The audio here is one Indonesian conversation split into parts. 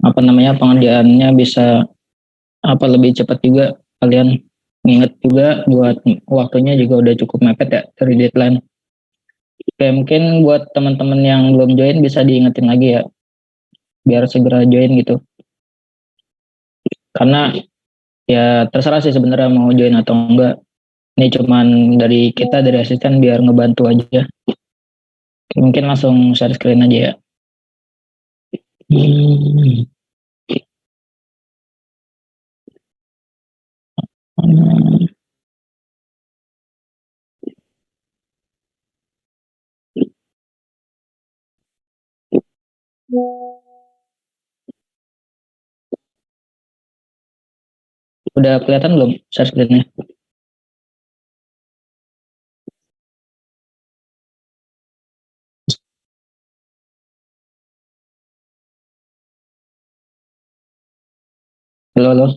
apa namanya pengerjaannya bisa apa lebih cepat juga, kalian inget juga buat waktunya juga udah cukup mepet ya dari deadline. Oke, mungkin buat teman-teman yang belum join bisa diingetin lagi ya biar segera join gitu, karena ya terserah sih sebenarnya mau join atau enggak, ini cuman dari kita dari asisten biar ngebantu aja. Oke, mungkin langsung share screen aja ya. Hmm. Udah kelihatan belum share screen-nya? Halo, halo.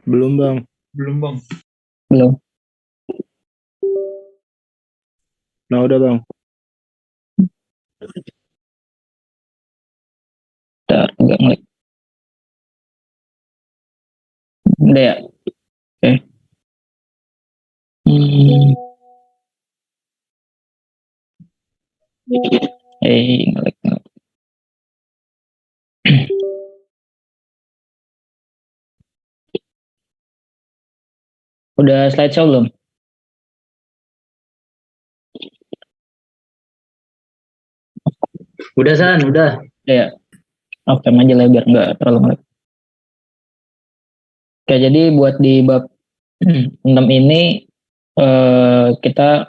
Belum bang. Belum. Nah udah bang. Enggak ngeliat. Udah ya. Oke. Hmm. Ngelik, ngelik. Udah slideshow belum? Udah San, udah. Udah ya. Oke, aja lah biar nggak terlalu ngelik. Oke, jadi buat di bab 6 ini kita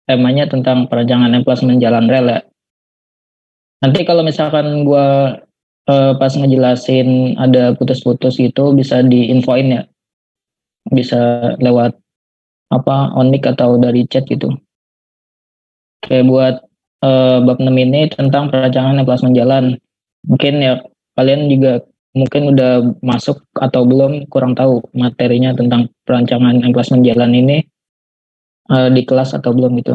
temanya tentang perancangan emplacement jalan rel ya. Nanti kalau misalkan gua pas ngejelasin ada putus-putus gitu bisa diinfoin ya. Bisa lewat apa on mic atau dari chat gitu. Kayak buat bab 6 ini tentang perancangan emplacement jalan. Mungkin ya kalian juga mungkin udah masuk atau belum, kurang tahu materinya tentang perancangan emplacement jalan ini di kelas atau belum gitu.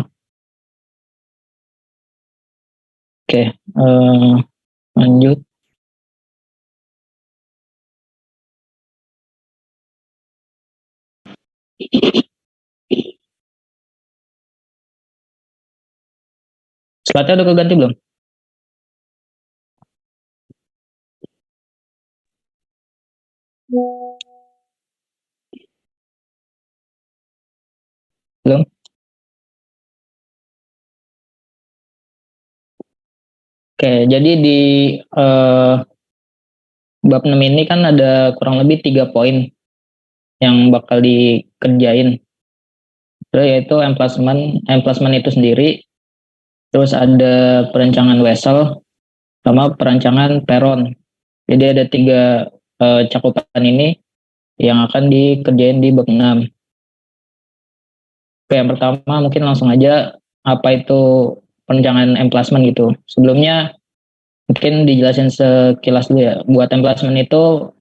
Oke, lanjut. Slide-nya udah keganti belum? Belum. Oke, jadi di bab 6 ini kan ada kurang lebih 3 poin yang bakal dikerjain. Terus yaitu emplacement itu sendiri, terus ada perancangan wesel, sama perancangan peron. Jadi ada 3 cakupan ini yang akan dikerjain di bab 6. Oke, yang pertama mungkin langsung aja apa itu perancangan emplacement gitu. Sebelumnya mungkin dijelasin sekilas dulu ya. Buat emplacement itu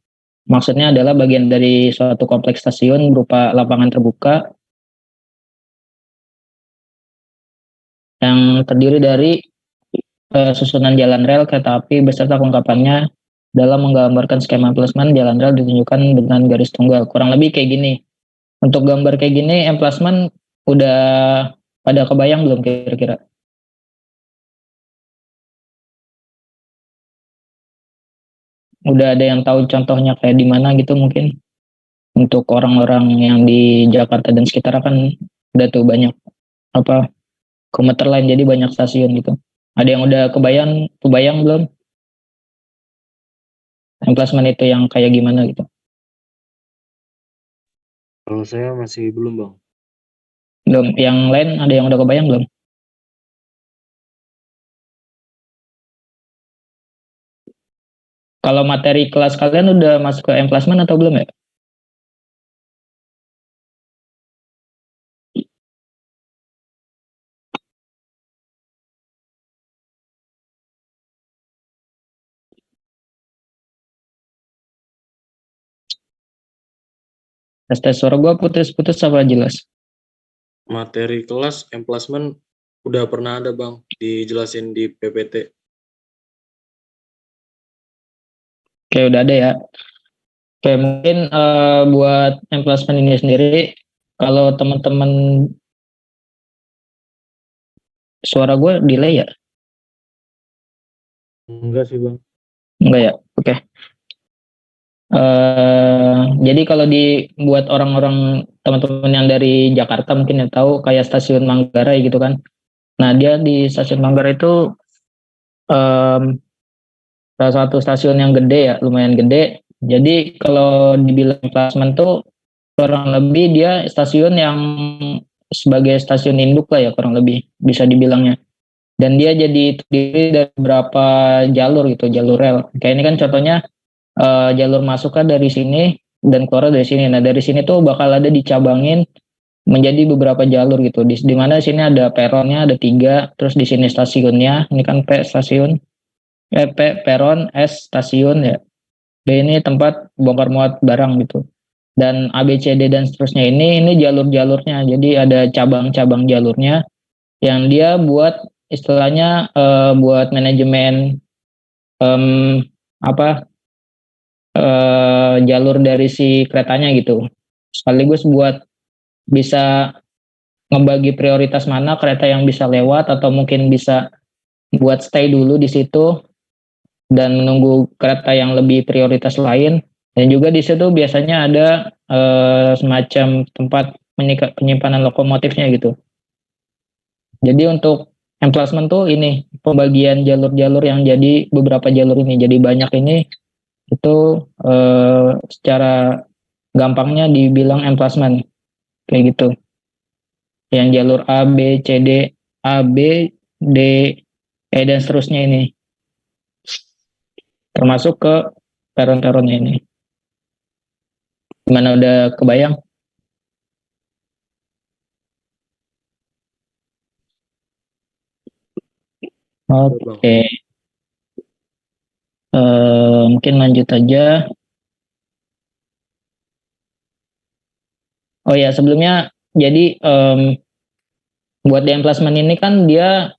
maksudnya adalah bagian dari suatu kompleks stasiun berupa lapangan terbuka yang terdiri dari susunan jalan rel, kereta api beserta kelengkapannya. Dalam menggambarkan skema emplacement jalan rel ditunjukkan dengan garis tunggal. Kurang lebih kayak gini. Untuk gambar kayak gini, emplacement udah pada kebayang belum kira-kira? Udah ada yang tahu contohnya kayak di mana gitu mungkin? Untuk orang-orang yang di Jakarta dan sekitar kan udah tuh banyak apa komuter lain, jadi banyak stasiun gitu. Ada yang udah kebayang belum emplacement itu yang kayak gimana gitu? Kalau saya masih belum bang. Belum. Yang lain ada yang udah kebayang belum? Kalau materi kelas kalian udah masuk ke emplacement atau belum ya? Tes suara gua putus-putus apa jelas? Materi kelas emplacement udah pernah ada bang, dijelasin di PPT. Oke, udah ada ya. Oke, mungkin buat emplacement ini sendiri, kalau teman-teman suara gue delay ya? Enggak sih bang. Enggak ya? Oke. Jadi kalau dibuat orang-orang teman-teman yang dari Jakarta mungkin yang tahu kayak stasiun Manggarai gitu kan. Nah dia di stasiun Manggarai itu em, salah satu stasiun yang gede ya, lumayan gede. Jadi kalau dibilang klasmen tuh kurang lebih dia stasiun yang sebagai stasiun induk lah ya kurang lebih bisa dibilangnya. Dan dia jadi terdiri dari beberapa jalur gitu, jalur rel. Kayak ini kan contohnya jalur masuknya dari sini dan keluar dari sini. Nah dari sini tuh bakal ada dicabangin menjadi beberapa jalur gitu. Di mana sini ada peronnya ada 3, terus di sini stasiunnya. Ini kan P stasiun, P peron, S stasiun ya. D ini tempat bongkar muat barang gitu. Dan A B C D dan seterusnya ini jalur-jalurnya. Jadi ada cabang-cabang jalurnya yang dia buat istilahnya buat manajemen em, apa jalur dari si keretanya gitu. Sekaligus buat bisa ngebagi prioritas mana kereta yang bisa lewat atau mungkin bisa buat stay dulu di situ dan menunggu kereta yang lebih prioritas lain. Dan juga di situ biasanya ada semacam tempat penyimpanan lokomotifnya gitu. Jadi untuk emplacement tuh ini pembagian jalur-jalur yang jadi beberapa jalur ini jadi banyak ini itu secara gampangnya dibilang emplacement kayak gitu. Yang jalur A, B, C, D, A, B, D, E dan seterusnya ini termasuk ke peron-peronnya ini. Gimana udah kebayang? Oke, mungkin lanjut aja. Oh ya sebelumnya jadi buat di emplacement ini kan dia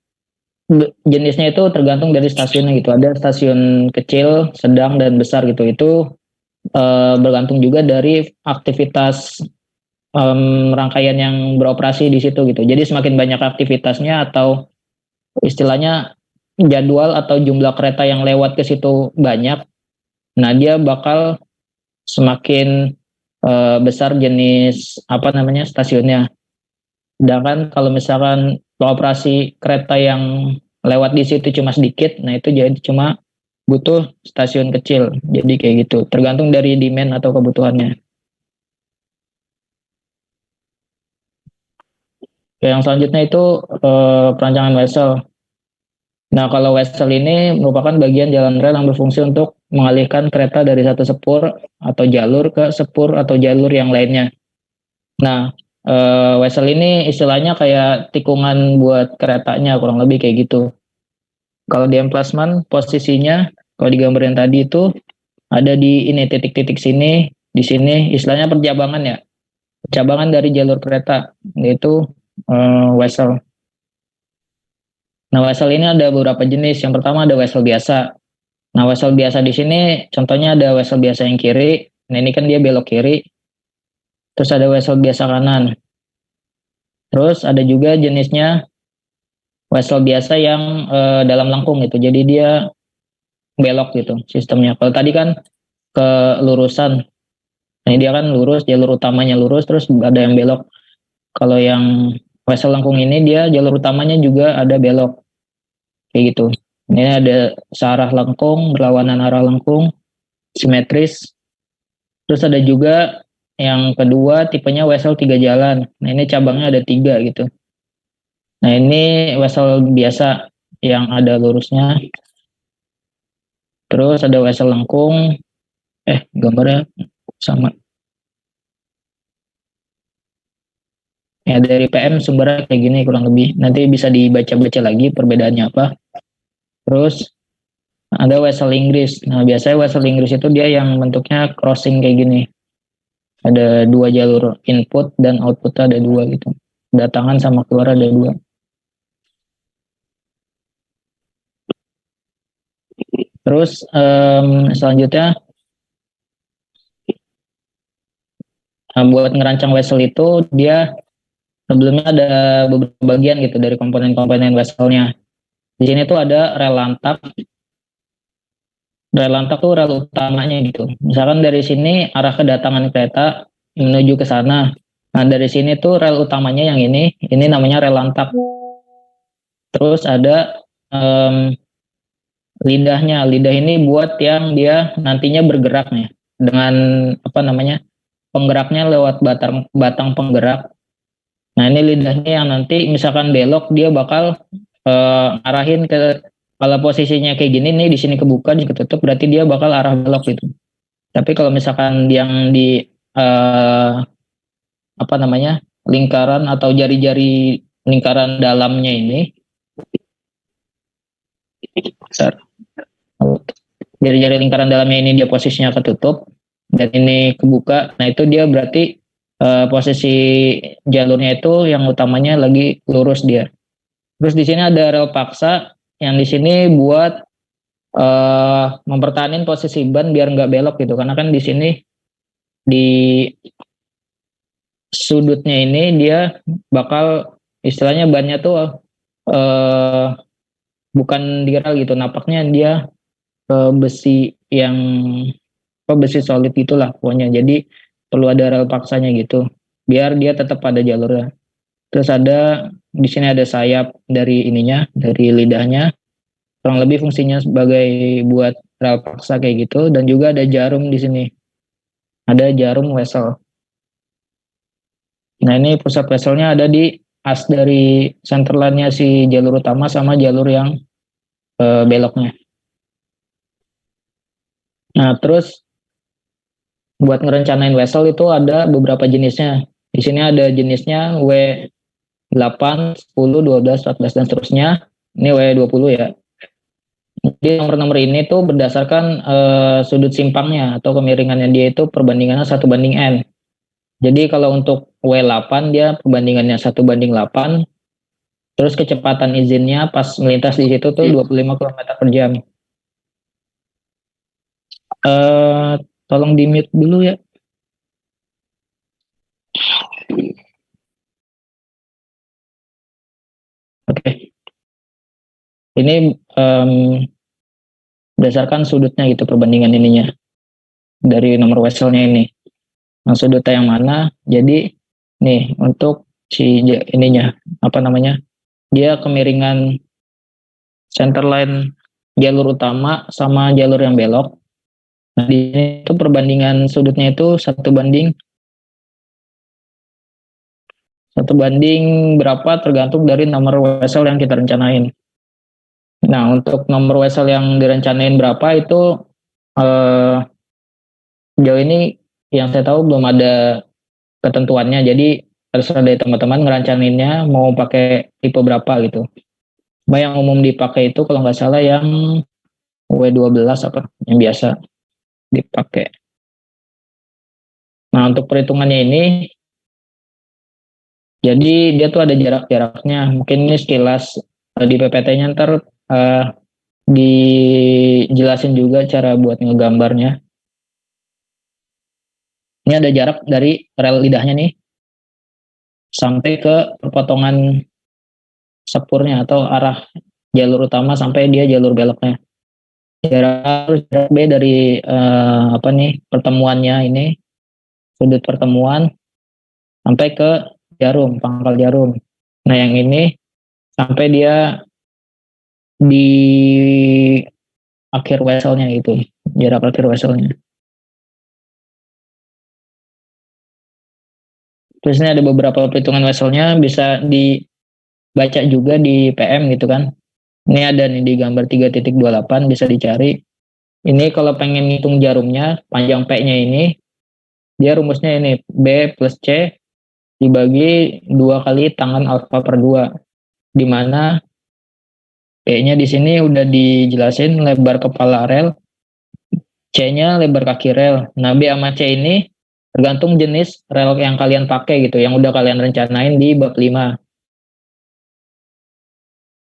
jenisnya itu tergantung dari stasiunnya gitu. Ada stasiun kecil, sedang dan besar gitu. Itu bergantung juga dari aktivitas rangkaian yang beroperasi di situ gitu. Jadi semakin banyak aktivitasnya atau istilahnya jadwal atau jumlah kereta yang lewat ke situ banyak, nah dia bakal semakin besar jenis apa namanya stasiunnya. Sedangkan kalau misalkan operasi kereta yang lewat di situ cuma sedikit, nah itu jadi cuma butuh stasiun kecil. Jadi kayak gitu, tergantung dari demand atau kebutuhannya. Yang selanjutnya itu perancangan wesel. Nah, kalau wesel ini merupakan bagian jalan rel yang berfungsi untuk mengalihkan kereta dari satu sepur atau jalur ke sepur atau jalur yang lainnya. Nah, wesel ini istilahnya kayak tikungan buat keretanya, kurang lebih kayak gitu. Kalau di emplacement, posisinya, kalau digambarin tadi itu, ada di ini titik-titik sini, di sini, istilahnya percabangan ya. Percabangan dari jalur kereta, yaitu wesel. Nah, wesel ini ada beberapa jenis. Yang pertama ada wesel biasa. Nah, wesel biasa di sini contohnya ada wesel biasa yang kiri. Nah, ini kan dia belok kiri. Terus ada wesel biasa kanan. Terus ada juga jenisnya wesel biasa yang dalam lengkung gitu. Jadi dia belok gitu sistemnya. Kalau tadi kan ke lurusan. Nah, dia kan lurus, jalur utamanya lurus terus ada yang belok. Kalau yang wesel lengkung ini dia jalur utamanya juga ada belok. Kayak gitu. Ini ada searah lengkung, berlawanan arah lengkung, simetris. Terus ada juga yang kedua tipenya wesel 3 jalan. Nah ini cabangnya ada 3 gitu. Nah ini wesel biasa yang ada lurusnya. Terus ada wesel lengkung. Gambarnya sama. Ya dari PM sumbernya kayak gini kurang lebih. Nanti bisa dibaca-baca lagi perbedaannya apa. Terus ada wesel Inggris. Nah biasanya wesel Inggris itu dia yang bentuknya crossing kayak gini. Ada 2 jalur input dan output ada 2 gitu. Datangan sama keluar ada 2. Terus selanjutnya buat ngerancang wesel itu dia sebelumnya ada beberapa bagian gitu dari komponen-komponen weselnya. Di sini tuh ada rel lantak. Rel lantak tuh rel utamanya gitu. Misalkan dari sini arah kedatangan kereta menuju ke sana. Nah dari sini tuh rel utamanya yang ini namanya rel lantak. Terus ada lidahnya. Lidah ini buat yang dia nantinya bergerak nih dengan apa namanya penggeraknya lewat batang batang penggerak. Nah ini lidahnya yang nanti misalkan belok dia bakal arahin ke kalau posisinya kayak gini nih di sini kebuka di ketutup berarti dia bakal arah belok gitu. Tapi kalau misalkan yang di apa namanya lingkaran atau jari-jari lingkaran dalamnya ini, jari-jari lingkaran dalamnya ini dia posisinya ketutup dan ini kebuka. Nah itu dia berarti posisi jalurnya itu yang utamanya lagi lurus dia. Terus di sini ada rel paksa yang di sini buat mempertahankan posisi ban biar nggak belok gitu. Karena kan di sini di sudutnya ini dia bakal istilahnya bannya tuh bukan di rel gitu. Napaknya dia besi yang besi solid gitulah pokoknya. Jadi perlu ada rel paksanya gitu. Biar dia tetap pada jalurnya. Terus ada di sini ada sayap dari ininya, dari lidahnya. Kurang lebih fungsinya sebagai buat rel paksa kayak gitu dan juga ada jarum di sini. Ada jarum wesel. Nah, ini pusat weselnya ada di as dari centerline-nya si jalur utama sama jalur yang beloknya. Nah, terus buat ngerencanain wesel itu ada beberapa jenisnya. Di sini ada jenisnya W8, 10, 12, 14 dan seterusnya. Ini W20 ya. Jadi nomor-nomor ini tuh berdasarkan sudut simpangnya atau kemiringannya dia itu perbandingannya 1:n. Jadi kalau untuk W8 dia perbandingannya 1:8. Terus kecepatan izinnya pas melintas di situ tuh 25 km per jam. Tolong di mute dulu ya. Oke. Ini berdasarkan sudutnya gitu perbandingan ininya dari nomor weselnya ini. Nah, sudutnya yang mana? Jadi nih untuk si ininya apa namanya? Dia kemiringan centerline jalur utama sama jalur yang belok. Nah, di sini itu perbandingan sudutnya itu 1:1 berapa tergantung dari nomor wesel yang kita rencanain. Nah, untuk nomor wesel yang direncanain berapa itu sejauh ini yang saya tahu belum ada ketentuannya. Jadi terserah dari teman-teman ngerancanainnya mau pakai tipe berapa gitu. Cuma yang umum dipakai itu kalau nggak salah yang W12 apa yang biasa dipakai. Nah, untuk perhitungannya ini jadi dia tuh ada jarak-jaraknya. Mungkin ini sekilas di PPT-nya ntar dijelasin juga cara buat ngegambarnya. Ini ada jarak dari rel lidahnya nih sampai ke perpotongan sepurnya atau arah jalur utama sampai dia jalur beloknya. Jarak B dari apa nih pertemuannya ini sudut pertemuan sampai ke jarum, pangkal jarum. Nah yang ini sampai dia di akhir weselnya itu, jarak akhir weselnya. Terus ini ada beberapa perhitungan weselnya bisa dibaca juga di PM gitu kan. Ini ada nih di gambar 3.28 bisa dicari. Ini kalau pengen ngitung jarumnya, panjang P-nya ini, dia rumusnya ini B plus C dibagi 2 kali tangan alfa per 2. Di mana P-nya di sini udah dijelasin lebar kepala rel, C-nya lebar kaki rel. Nah, B sama C ini tergantung jenis rel yang kalian pakai gitu, yang udah kalian rencanain di bab 5.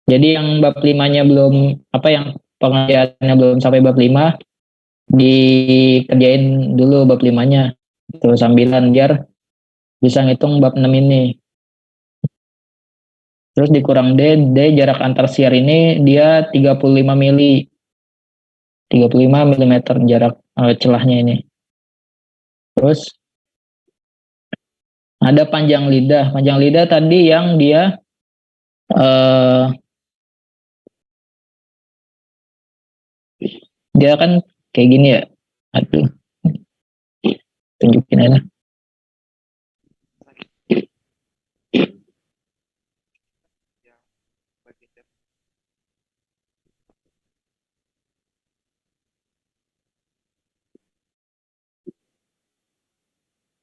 Jadi yang bab 5-nya belum, apa yang pengerjaannya belum sampai bab 5, dikerjain dulu bab 5-nya. Itu sambilan biar bisa ngitung bab 6 ini. Terus dikurang D jarak antar siar ini dia 35 mili. 35 mm jarak celahnya ini. Terus ada panjang lidah. Panjang lidah tadi yang dia dia kan kayak gini ya. Aduh. Tunjukin aja.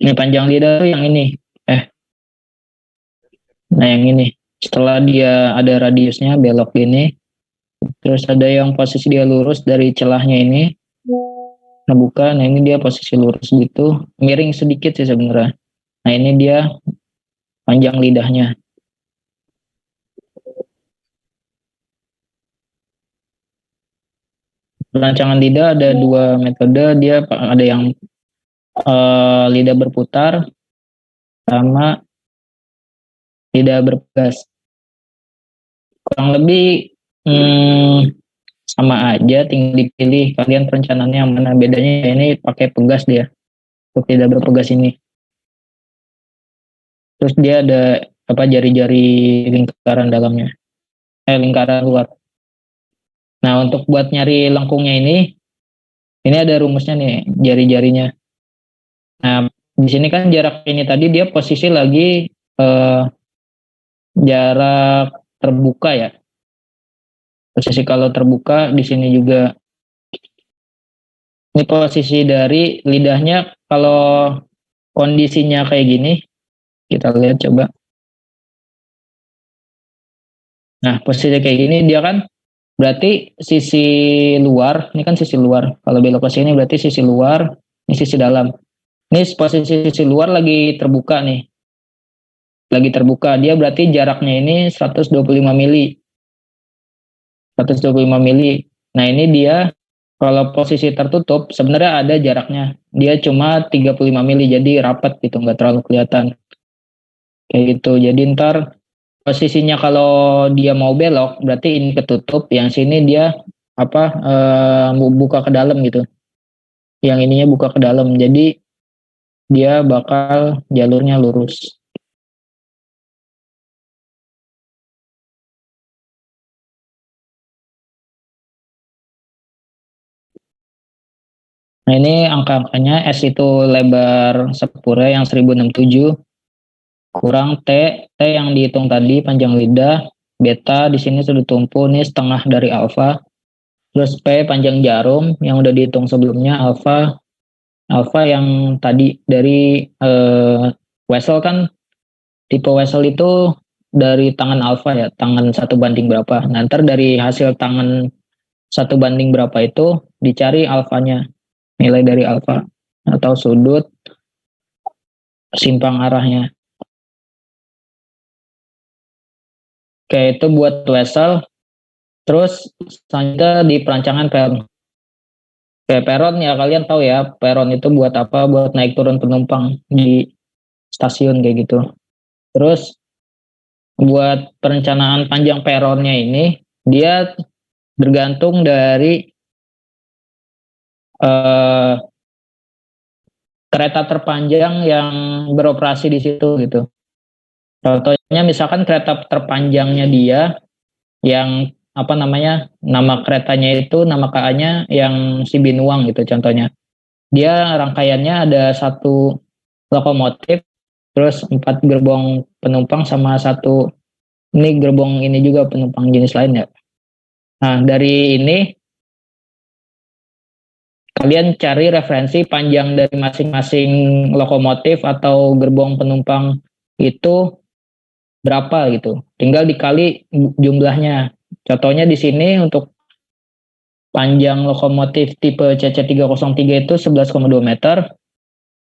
Ini panjang lidah tuh yang ini. Nah yang ini. Setelah dia ada radiusnya belok gini. Terus ada yang posisi dia lurus dari celahnya ini. Ngebuka. Nah ini dia posisi lurus gitu. Miring sedikit sih sebenarnya. Nah ini dia panjang lidahnya. Perancangan lidah ada 2 metode. Dia ada yang lidah berputar sama lidah berpegas. Kurang lebih sama aja, tinggal dipilih kalian perencanaannya yang mana. Bedanya ini pakai pegas dia untuk lidah berpegas ini. Terus dia ada jari-jari lingkaran dalamnya, lingkaran luar. Nah untuk buat nyari lengkungnya ini ada rumusnya nih, jari-jarinya. Nah, di sini kan jarak ini tadi dia posisi lagi jarak terbuka ya. Posisi kalau terbuka di sini juga. Ini posisi dari lidahnya kalau kondisinya kayak gini. Kita lihat coba. Nah, posisi kayak gini dia kan berarti sisi luar, ini kan sisi luar. Kalau belok ke sini berarti sisi luar, ini sisi dalam. Ini posisi sisi luar lagi terbuka nih. Lagi terbuka, dia berarti jaraknya ini 125 mili. 125 mili. Nah ini dia kalau posisi tertutup sebenarnya ada jaraknya. Dia cuma 35 mili, jadi rapat gitu, nggak terlalu kelihatan. Kayak gitu, jadi ntar posisinya kalau dia mau belok, berarti ini ketutup, yang sini dia buka ke dalam gitu. Yang ininya buka ke dalam, jadi dia bakal jalurnya lurus. Nah ini angka-angkanya. S itu lebar sepura yang 1067 kurang T yang dihitung tadi panjang lidah, beta di sini sudah tumpu ini setengah dari alfa, terus P panjang jarum yang udah dihitung sebelumnya, alfa yang tadi dari Wessel kan, tipe Wessel itu dari tangan alfa ya, tangan 1 banding berapa. Nah ntar dari hasil tangan 1 banding berapa itu dicari alfanya, nilai dari alfa atau sudut simpang arahnya. Oke, itu buat Wessel. Terus selanjutnya di perancangan peron. Kayak peron ya, kalian tahu ya, peron itu buat apa? Buat naik turun penumpang di stasiun kayak gitu. Terus buat perencanaan panjang peronnya ini, dia bergantung dari kereta terpanjang yang beroperasi di situ gitu. Contohnya misalkan kereta terpanjangnya dia yang nama keretanya itu, nama KA-nya yang si Binuang gitu contohnya. Dia rangkaiannya ada 1 lokomotif, terus 4 gerbong penumpang sama 1 ini gerbong ini juga penumpang jenis lain ya. Nah dari ini kalian cari referensi panjang dari masing-masing lokomotif atau gerbong penumpang itu berapa gitu. Tinggal dikali jumlahnya. Contohnya di sini untuk panjang lokomotif tipe CC303 itu 11,2 meter.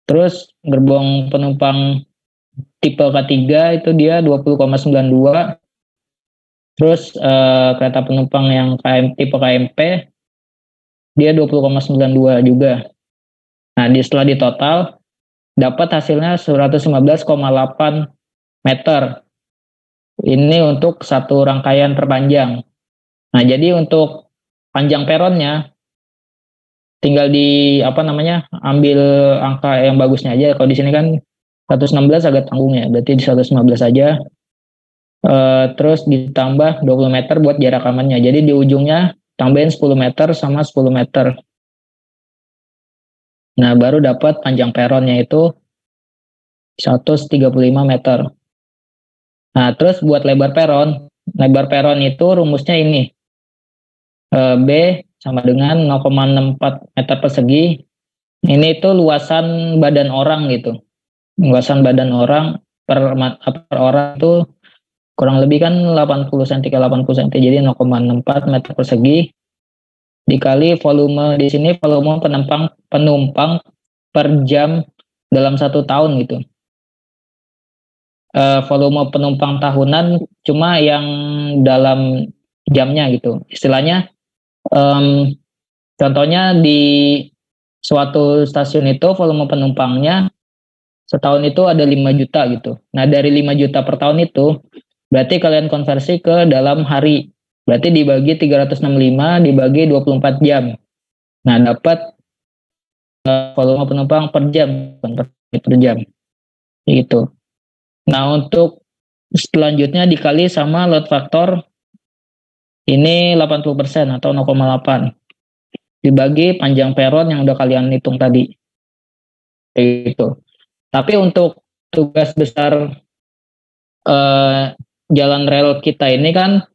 Terus gerbong penumpang tipe K3 itu dia 20,92. Terus kereta penumpang yang tipe KMP dia 20,92 juga. Nah, setelah ditotal dapat hasilnya 115,8 meter. Ini untuk satu rangkaian terpanjang. Nah, jadi untuk panjang peronnya tinggal ambil angka yang bagusnya aja. Kalau di sini kan 116 agak tanggung ya, berarti di 115 aja. Terus ditambah 20 meter buat jarak amannya. Jadi di ujungnya tambahin 10 meter sama 10 meter. Nah, baru dapat panjang peronnya itu 135 meter. Nah, terus buat lebar peron itu rumusnya ini. B sama dengan 0,64 meter persegi. Ini itu luasan badan orang gitu. Luasan badan orang per orang itu kurang lebih kan 80 cm ke 80 cm, jadi 0,64 meter persegi dikali volume di sini, volume penumpang per jam dalam 1 tahun gitu. Volume penumpang tahunan cuma yang dalam jamnya gitu. Istilahnya contohnya di suatu stasiun itu volume penumpangnya setahun itu ada 5 juta gitu. Nah, dari 5 juta per tahun itu berarti kalian konversi ke dalam hari. Berarti dibagi 365 dibagi 24 jam. Nah, dapat volume penumpang per jam, bukan per jam. Gitu. Nah, untuk selanjutnya dikali sama load factor ini 80% atau 0,8. Dibagi panjang peron yang udah kalian hitung tadi. Gitu. Tapi untuk tugas besar jalan rel kita ini kan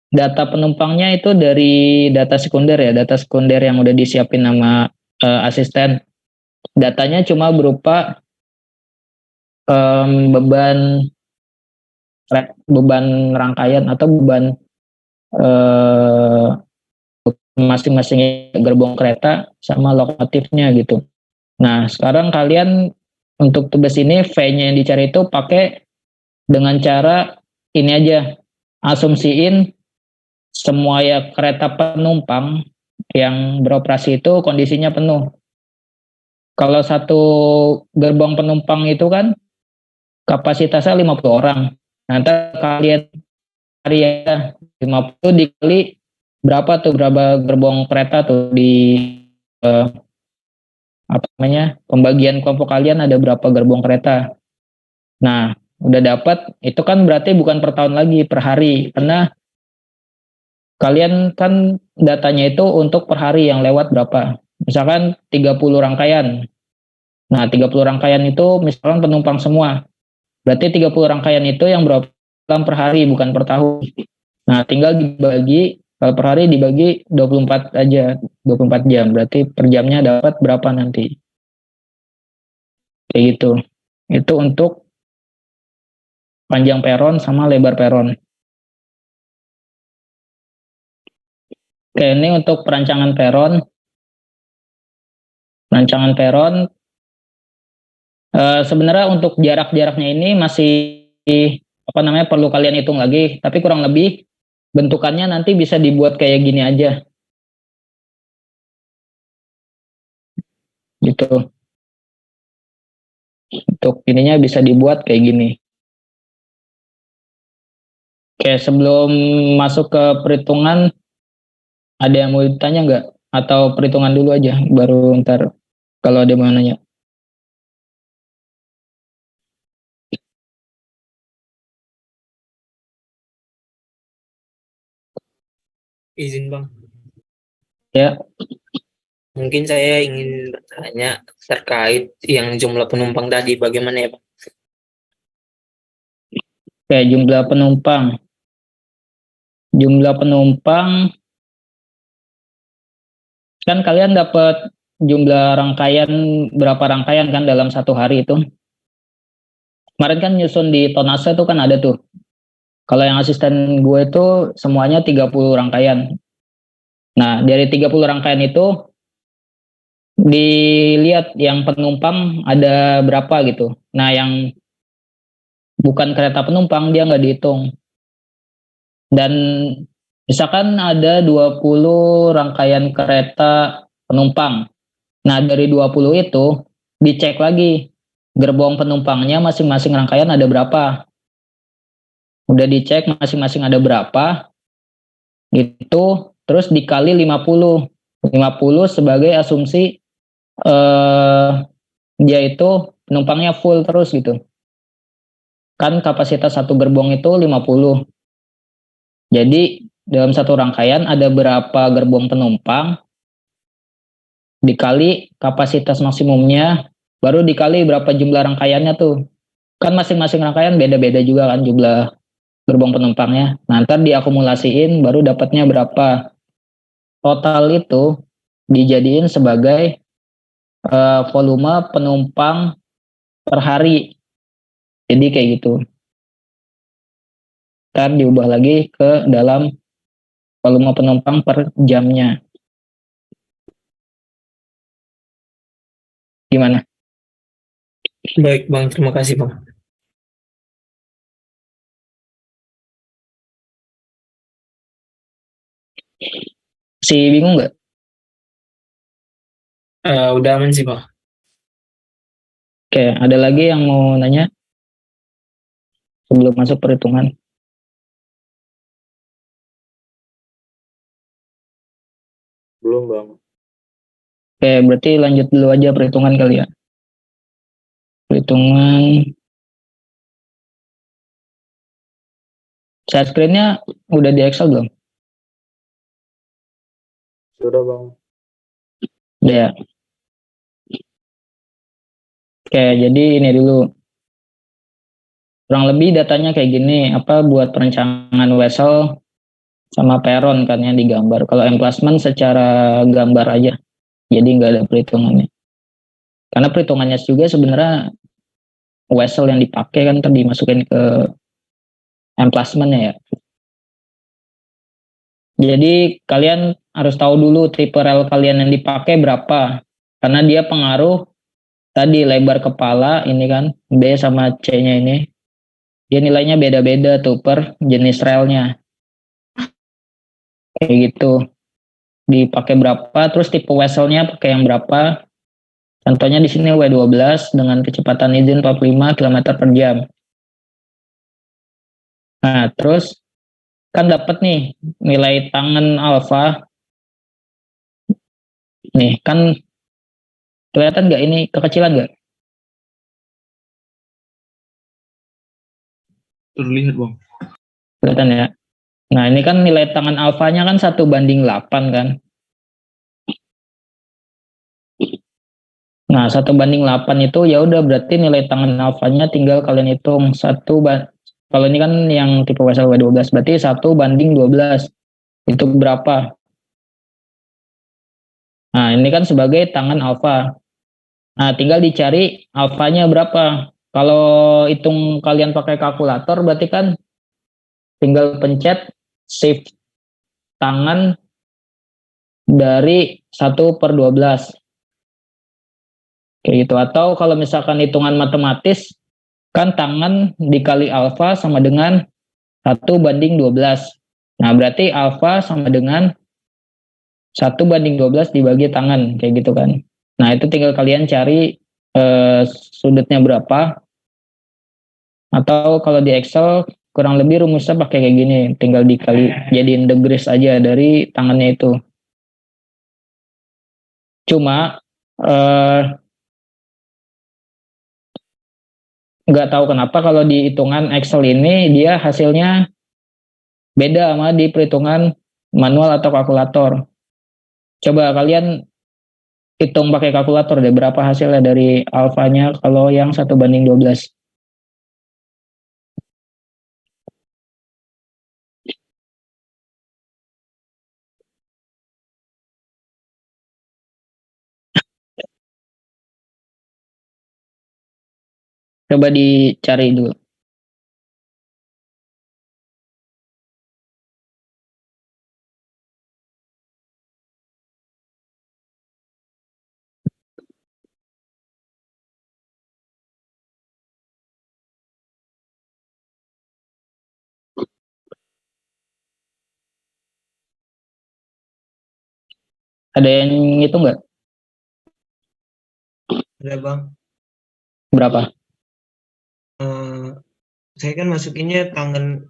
data penumpangnya itu dari data sekunder ya, data sekunder yang udah disiapin sama asisten. Datanya cuma berupa beban rangkaian atau beban masing-masing gerbong kereta sama lokomotifnya gitu. Nah, sekarang kalian untuk tugas ini V-nya yang dicari itu pakai dengan cara ini aja, asumsiin semua ya kereta penumpang yang beroperasi itu kondisinya penuh. Kalau satu gerbong penumpang itu kan kapasitasnya 50 orang. Nanti kalian cari ya 50 dikali berapa gerbong kereta tuh di pembagian kelompok kalian ada berapa gerbong kereta. Nah, udah dapat itu kan berarti bukan per tahun lagi, per hari, karena kalian kan datanya itu untuk per hari yang lewat berapa. Misalkan 30 rangkaian. Nah, 30 rangkaian itu misalkan penumpang semua. Berarti 30 rangkaian itu yang berapa per hari, bukan per tahun. Nah, tinggal dibagi, kalau per hari dibagi 24 aja, 24 jam. Berarti per jamnya dapat berapa nanti. Kayak gitu. Itu untuk panjang peron sama lebar peron. Oke, ini untuk perancangan peron. Perancangan peron, sebenarnya untuk jarak-jaraknya ini masih perlu kalian hitung lagi, tapi kurang lebih bentukannya nanti bisa dibuat kayak gini aja. Gitu. Untuk ininya bisa dibuat kayak gini. Oke, sebelum masuk ke perhitungan, ada yang mau ditanya nggak? Atau perhitungan dulu aja, baru ntar kalau ada yang mau nanya. Izin Bang. Ya. Mungkin saya ingin bertanya terkait yang jumlah penumpang tadi, bagaimana ya Bang? Oke, jumlah penumpang. Jumlah penumpang, kan kalian dapat jumlah rangkaian, berapa rangkaian kan dalam satu hari itu. Kemarin kan nyusun di tonase tuh kan ada tuh. Kalau yang asisten gue itu semuanya 30 rangkaian. Nah, dari 30 rangkaian itu dilihat yang penumpang ada berapa gitu. Nah, yang bukan kereta penumpang dia nggak dihitung. Dan misalkan ada 20 rangkaian kereta penumpang. Nah, dari 20 itu dicek lagi gerbong penumpangnya masing-masing rangkaian ada berapa. Udah dicek masing-masing ada berapa, gitu, terus dikali 50. 50 sebagai asumsi dia itu penumpangnya full terus gitu. Kan kapasitas satu gerbong itu 50. Jadi dalam satu rangkaian ada berapa gerbong penumpang, dikali kapasitas maksimumnya, baru dikali berapa jumlah rangkaiannya tuh. Kan masing-masing rangkaian beda-beda juga kan jumlah gerbong penumpangnya. Nah, ntar diakumulasiin baru dapatnya berapa. Total itu dijadiin sebagai volume penumpang per hari. Jadi kayak gitu. Ntar diubah lagi ke dalam volume penumpang per jamnya. Gimana? Baik Bang, terima kasih Bang. Si bingung nggak? Udah aman sih Bang. Oke, ada lagi yang mau nanya sebelum masuk perhitungan? Belum bang. Oke, berarti lanjut dulu aja perhitungan kali ya. Perhitungan. Share screen-nya udah di Excel belum? Sudah bang. Udah ya. Oke, jadi ini dulu. Kurang lebih datanya kayak gini. Apa buat perencanaan vessel sama peron kan yang digambar. Kalau emplacement secara gambar aja. Jadi nggak ada perhitungannya. Karena perhitungannya juga sebenarnya vessel yang dipakai kan tadi dimasukin ke emplacement-nya ya. Jadi kalian harus tahu dulu tipe rel kalian yang dipakai berapa. Karena dia pengaruh tadi lebar kepala ini kan B sama C-nya ini. Dia nilainya beda-beda tuh per jenis relnya. Kayak gitu. Dipakai berapa, terus tipe vesselnya pakai yang berapa. Contohnya di sini W12 dengan kecepatan izin 45 km per jam. Nah, terus kan dapat nih nilai tangan alfa. Nih, kan kelihatan nggak ini kekecilan nggak? Terlihat bang. Kelihatan ya. Nah, ini kan nilai tangan alfanya kan 1:8 kan. Nah, 1:8 itu ya udah berarti nilai tangan alfanya tinggal kalian hitung kalau ini kan yang tipe vessel W12 berarti 1:12. Itu berapa? Nah, ini kan sebagai tangan alfa. Nah, tinggal dicari alfanya berapa. Kalau hitung kalian pakai kalkulator berarti kan tinggal pencet shift tangan dari 1/12. Kayak gitu. Atau kalau misalkan hitungan matematis, kan tangan dikali alfa sama dengan 1:12. Nah, berarti alfa sama dengan 1:12 dibagi tangan, kayak gitu kan. Nah, itu tinggal kalian cari sudutnya berapa. Atau kalau di Excel, kurang lebih rumusnya pakai kayak gini. Tinggal dikali, jadiin degrees aja dari tangannya itu. Cuma, nggak tahu kenapa kalau di hitungan Excel ini dia hasilnya beda sama di perhitungan manual atau kalkulator. Coba kalian hitung pakai kalkulator deh berapa hasilnya dari alfanya kalau yang 1:12. Coba dicari dulu. Ada yang ngitung nggak? Ada Bang. Berapa? Saya kan masukinnya tangan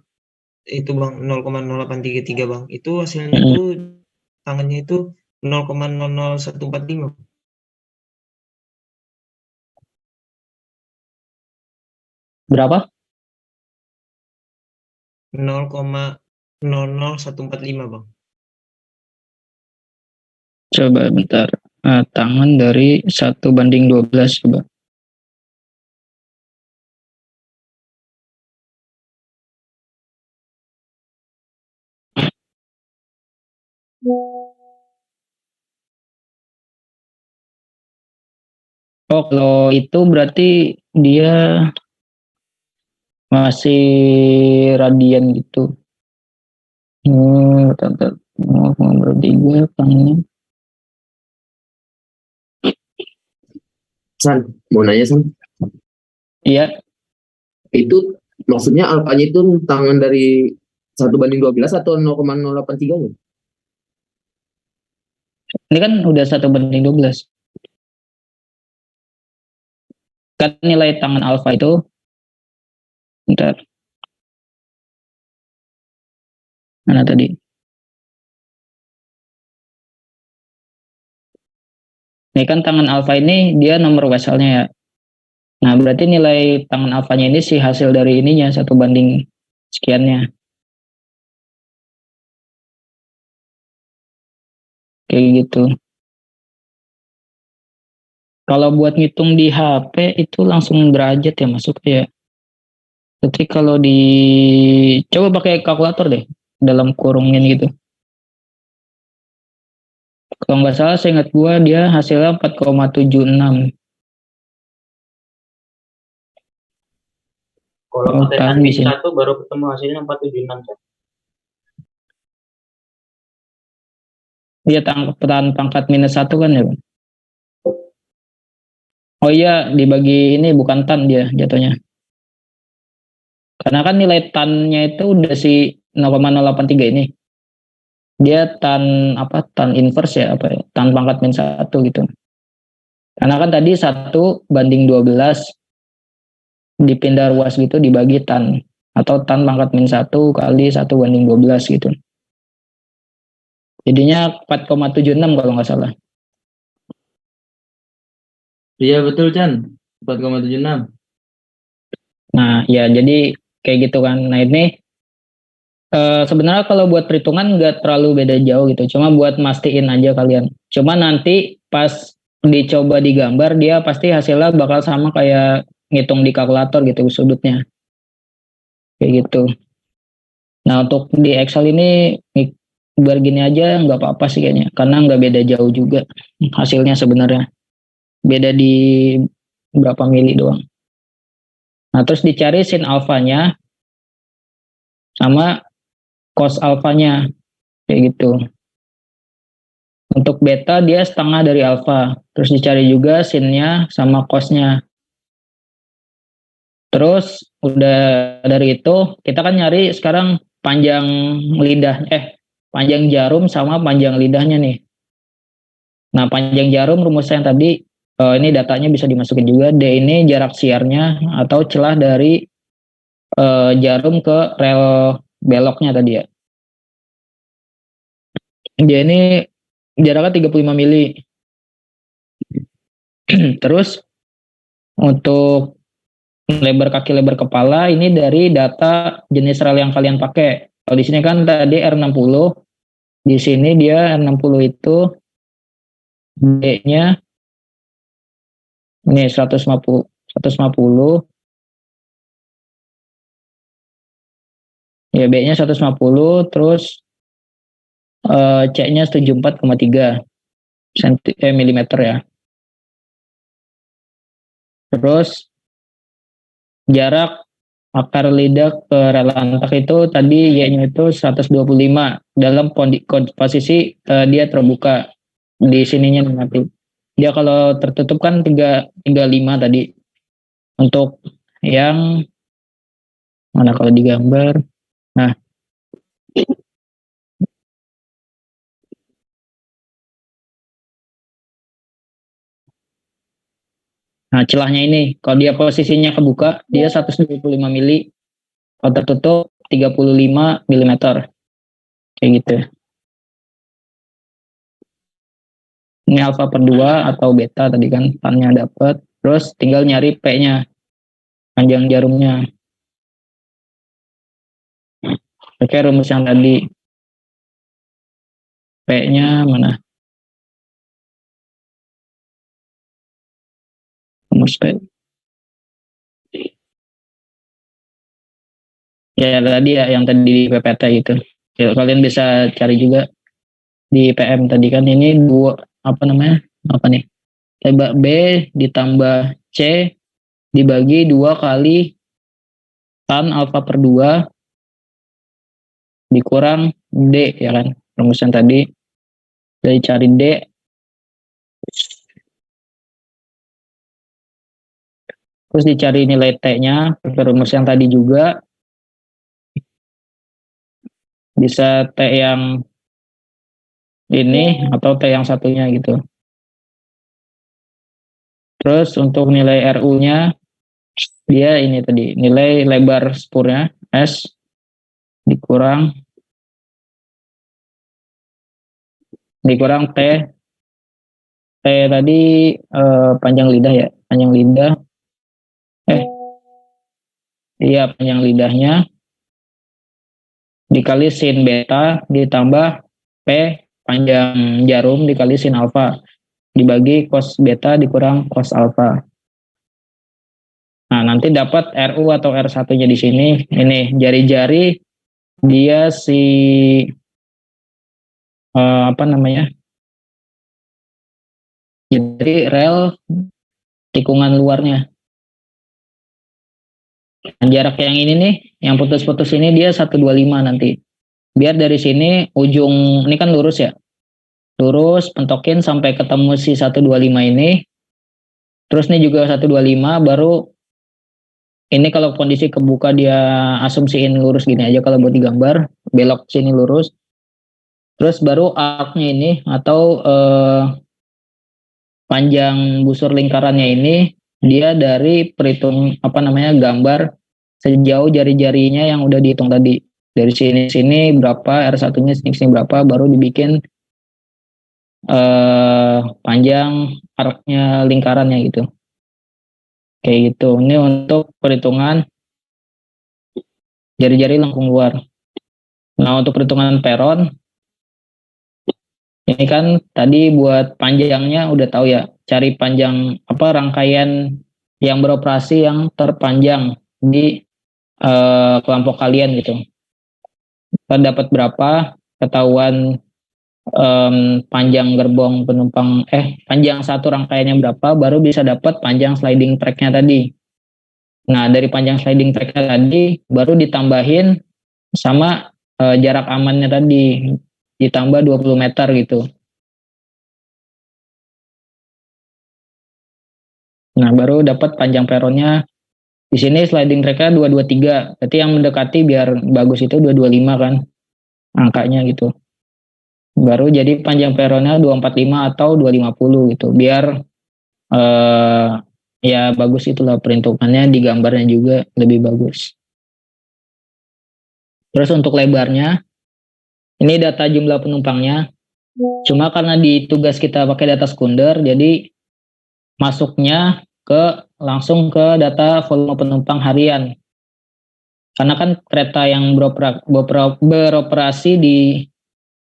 itu bang 0,0833 bang. Itu hasilnya Mm-mm. tuh tangannya itu 0,00145. Berapa? 0,00145 bang. Coba bentar. Tangan dari 1:12 coba. Oh, kalau itu berarti dia masih radian gitu. Bentar. 0,3 tangannya. San, mau nanya San, Iya, itu maksudnya alfanya itu tangan dari 1:12 atau 0,083 nya? ini kan udah 1:12. Kan nilai tangan alfa itu, bentar, mana tadi? Ini kan tangan alfa ini dia nomor Weselnya ya. Nah, berarti nilai tangan alfanya ini sih hasil dari ininya 1:sekiannya. Kayak gitu. Kalau buat ngitung di HP itu langsung derajat ya masuk ya. Tapi kalau coba pakai kalkulator deh dalam kurungin gitu. Kalau nggak salah saya ingat gua dia hasilnya 4,76. Kalau Oh, pakai tahan tanding bisa. satu baru ketemu hasilnya 476. Dia tahan pangkat -1 kan ya, Bang? Oh iya, dibagi ini bukan tan dia jatuhnya. Karena kan nilai tannya itu udah si 0,083 ini. Dia tan apa? Tan inverse ya apa ya? Tan pangkat -1 gitu. Karena kan tadi 1:12 dipindah ruas gitu dibagi tan atau tan pangkat -1 kali 1:12 gitu. Jadinya 4,76 kalau nggak salah. Iya betul Chan. 4,76. Nah, ya jadi kayak gitu kan. Nah, ini sebenarnya kalau buat perhitungan nggak terlalu beda jauh gitu. Cuma buat mastiin aja kalian. Cuma nanti pas dicoba digambar dia pasti hasilnya bakal sama kayak ngitung di kalkulator gitu sudutnya. Kayak gitu. Nah, untuk di Excel ini biar gini aja nggak apa-apa sih kayaknya. Karena nggak beda jauh juga hasilnya sebenarnya. Beda di berapa mili doang. Nah, terus dicari sin alfanya sama cos alfanya. Kayak gitu. Untuk beta dia setengah dari alfa. Terus dicari juga sinnya sama cosnya. Terus udah dari itu kita kan nyari sekarang panjang jarum sama panjang lidahnya nih. Nah, panjang jarum rumusnya yang tadi ini datanya bisa dimasukin juga. D ini jarak siarnya atau celah dari jarum ke rel beloknya tadi ya. Dia ini jaraknya 35 mili. Terus untuk lebar kaki lebar kepala ini dari data jenis rel yang kalian pakai. Kalau di sini kan tadi R60, di sini dia R60 itu B-nya ini 150 ya B-nya 150 terus C-nya 74,3 milimeter ya. Terus jarak akar lidah ke rel antak itu tadi Y-nya itu 125 dalam posisi dia terbuka di sininya nanti. Dia kalau tertutup kan 35 tadi. Untuk yang mana kalau digambar. Nah, Nah, celahnya ini, kalau dia posisinya kebuka, dia 125 mili, kalau tertutup 35 mm. Kayak gitu. Ini alfa per 2 atau beta tadi kan, tannya dapat. Terus tinggal nyari P-nya, panjang jarumnya. Pakai rumus yang tadi. P-nya mana? Rumus P. Ya tadi ya, yang tadi di PPT gitu. Ya, kalian bisa cari juga di PM tadi kan. Ini dua, apa namanya? Apa nih? Lebar B ditambah C dibagi 2 kali tan alfa per 2 dikurang D, ya kan? Rumusan tadi. Jadi cari D. Terus dicari nilai T-nya, pakai rumus yang tadi juga. Bisa T yang ini atau T yang satunya gitu. Terus untuk nilai RU-nya, dia ini tadi, nilai lebar spurnya, S, dikurang T. T tadi panjang lidah ya, panjang lidah. Iya, panjang lidahnya dikali sin beta ditambah P panjang jarum dikali sin alfa dibagi cos beta dikurang cos alfa. Nah, nanti dapat RU atau R1-nya di sini. Ini jari-jari dia si apa namanya? Jadi rel tikungan luarnya. Nah, jarak yang ini nih, yang putus-putus ini dia 125 nanti. Biar dari sini ujung ini kan lurus ya. Lurus pentokin sampai ketemu si 125 ini. Terus ini juga 125 baru ini kalau kondisi kebuka dia asumsiin lurus gini aja kalau buat digambar, belok sini lurus. Terus baru arcnya ini atau panjang busur lingkarannya ini dia dari perhitung apa namanya gambar sejauh jari-jarinya yang udah dihitung tadi. Dari sini berapa, R1-nya sini berapa, baru dibikin panjang arcnya lingkarannya gitu. Kayak gitu. Ini untuk perhitungan jari-jari lengkung luar. Nah, untuk perhitungan peron, ini kan tadi buat panjangnya udah tahu ya, cari panjang apa rangkaian yang beroperasi yang terpanjang di kelompok kalian gitu. Kita dapat berapa, ketahuan panjang gerbong penumpang panjang satu rangkaiannya berapa, baru bisa dapat panjang sliding tracknya tadi. Nah, dari panjang sliding tracknya tadi baru ditambahin sama jarak amannya tadi ditambah 20 meter gitu. Nah, baru dapat panjang peronnya. Di sini sliding tracknya 223. Berarti yang mendekati biar bagus itu 225 kan angkanya gitu. Baru jadi panjang peronnya 245 atau 250 gitu. Biar ya bagus itulah perhitungannya, di gambarnya juga lebih bagus. Terus untuk lebarnya, ini data jumlah penumpangnya. Cuma karena di tugas kita pakai data sekunder, jadi masuknya langsung ke data volume penumpang harian. Karena kan kereta yang beroperasi di